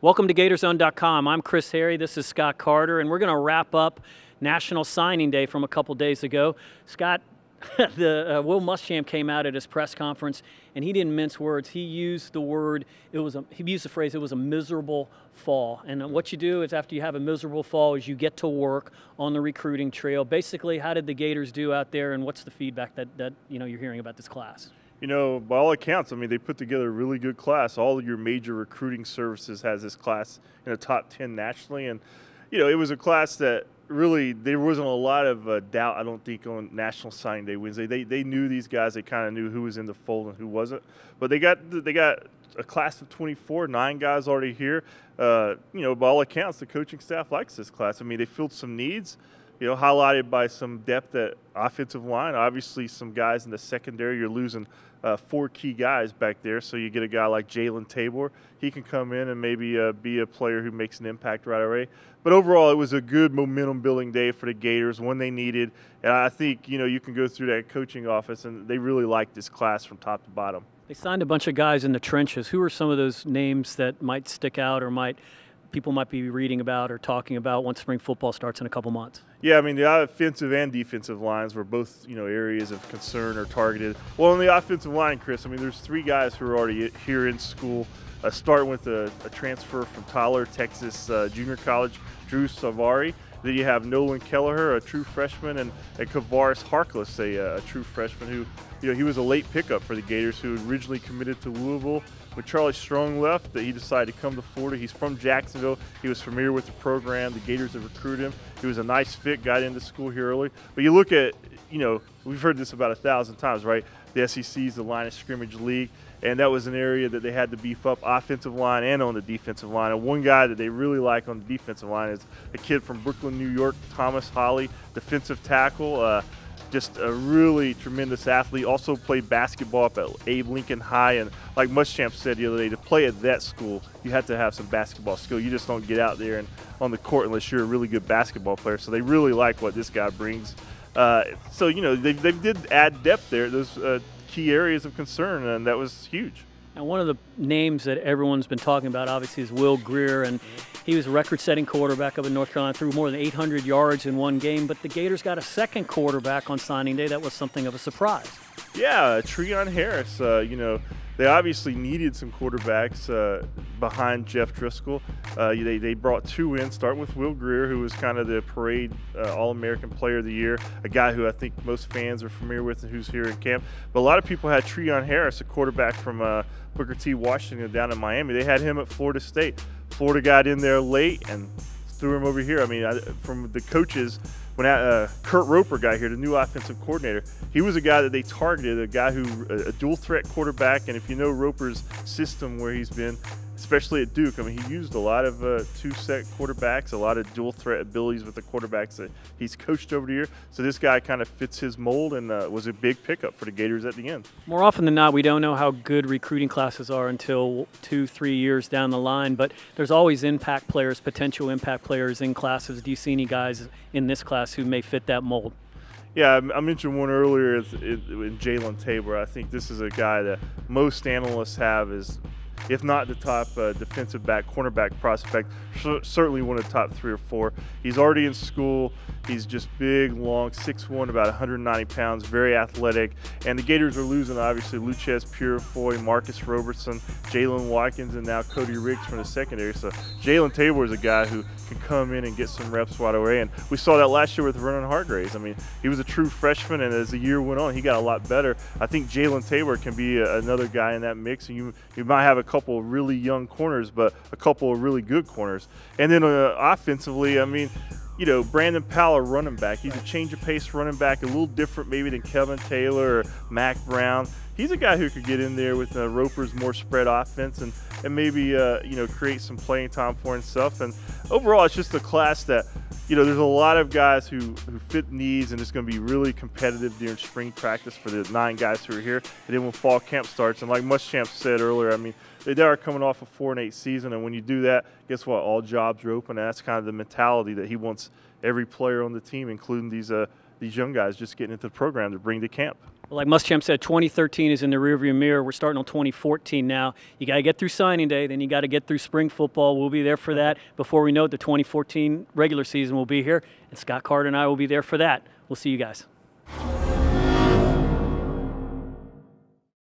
Welcome to GatorZone.com. I'm Chris Harry. This is Scott Carter, and we're going to wrap up National Signing Day from a couple days ago. Scott, Will Muschamp came out at his press conference, and he didn't mince words. He used the word. He used the phrase. It was a miserable fall. And what you do is, after you have a miserable fall, is you get to work on the recruiting trail. Basically, how did the Gators do out there, and what's the feedback that you're hearing about this class? You know, by all accounts, I mean, they put together a really good class. All of your major recruiting services has this class in the top 10 nationally. And, it was a class that really there wasn't a lot of doubt, I don't think, on National Signing Day Wednesday. They knew these guys. They kind of knew who was in the fold and who wasn't. But they got a class of 24, 9 guys already here. By all accounts, the coaching staff likes this class. I mean, they filled some needs. Highlighted by some depth at offensive line. Obviously, some guys in the secondary. You're losing 4 key guys back there, so you get a guy like Jalen Tabor. He can come in and maybe be a player who makes an impact right away. But overall, it was a good momentum-building day for the Gators, one they needed. And I think, you can go through that coaching office, and they really like this class from top to bottom. They signed a bunch of guys in the trenches. Who are some of those names that might stick out or people might be reading about or talking about once spring football starts in a couple months? Yeah, I mean, the offensive and defensive lines were both, areas of concern or targeted. Well, on the offensive line, Chris, I mean, there's 3 guys who are already here in school, starting with a transfer from Tyler, Texas Junior College, Drew Savari. Then you have Nolan Kelleher, a true freshman, and Kavaris Harkless, a true freshman who, he was a late pickup for the Gators, who originally committed to Louisville. When Charlie Strong left, he decided to come to Florida. He's from Jacksonville. He was familiar with the program. The Gators have recruited him. He was a nice fit, got into school here early. But you look at, we've heard this about 1,000 times, right? The SEC is the line of scrimmage league, and that was an area that they had to beef up offensive line and on the defensive line. And one guy that they really like on the defensive line is a kid from Brooklyn, New York, Thomas Holly, defensive tackle. Just a really tremendous athlete. Also played basketball up at Abe Lincoln High. And like Muschamp said the other day, to play at that school, you have to have some basketball skill. You just don't get out there and on the court unless you're a really good basketball player. So they really like what this guy brings. They did add depth there. Those key areas of concern, and that was huge. And one of the names that everyone's been talking about, obviously, is Will Grier, and he was a record-setting quarterback up in North Carolina, threw more than 800 yards in one game, but the Gators got a second quarterback on signing day. That was something of a surprise. Yeah, Treon Harris, they obviously needed some quarterbacks behind Jeff Driscoll. They brought 2 in, starting with Will Grier, who was kind of the parade All-American Player of the Year, a guy who I think most fans are familiar with and who's here in camp. But a lot of people had Treon Harris, a quarterback from Booker T. Washington down in Miami. They had him at Florida State. Florida got in there late and threw him over here. I mean, from the coaches, when Kurt Roper got here, the new offensive coordinator, he was a guy that they targeted, a dual threat quarterback. And if you know Roper's system where he's been, especially at Duke, I mean, he used a lot of 2-set quarterbacks, a lot of dual threat abilities with the quarterbacks that he's coached over the year. So this guy kind of fits his mold and was a big pickup for the Gators at the end. More often than not, we don't know how good recruiting classes are until 2-3 years down the line, but there's always impact players, potential impact players in classes. Do you see any guys in this class who may fit that mold? Yeah, I mentioned one earlier in Jalen Tabor. I think this is a guy that most analysts have as, if not the top defensive back, cornerback prospect, certainly one of the top 3 or 4. He's already in school. He's just big, long, 6'1", about 190 pounds, very athletic. And the Gators are losing, obviously, Luchez Purifoy, Marcus Robertson, Jalen Watkins, and now Cody Riggs from the secondary. So Jalen Tabor is a guy who can come in and get some reps right away. And we saw that last year with Vernon Hargraves. I mean, he was a true freshman, and as the year went on, he got a lot better. I think Jalen Tabor can be another guy in that mix. And you might have a couple of really young corners, but a couple of really good corners. And then offensively, I mean, Brandon Powell, running back. He's a change of pace running back, a little different maybe than Kevin Taylor or Mac Brown. He's a guy who could get in there with Roper's more spread offense and maybe create some playing time for himself. And overall, it's just a class that there's a lot of guys who fit needs, and it's going to be really competitive during spring practice for the 9 guys who are here. And then when fall camp starts, and like Muschamp said earlier, I mean, they are coming off a 4-8 season, and when you do that, guess what? All jobs are open, and that's kind of the mentality that he wants every player on the team, including these young guys, just getting into the program to bring to camp. Well, like Muschamp said, 2013 is in the rearview mirror. We're starting on 2014 now. You got to get through signing day, then you got to get through spring football. We'll be there for that. Before we know it, the 2014 regular season will be here, and Scott Carter and I will be there for that. We'll see you guys.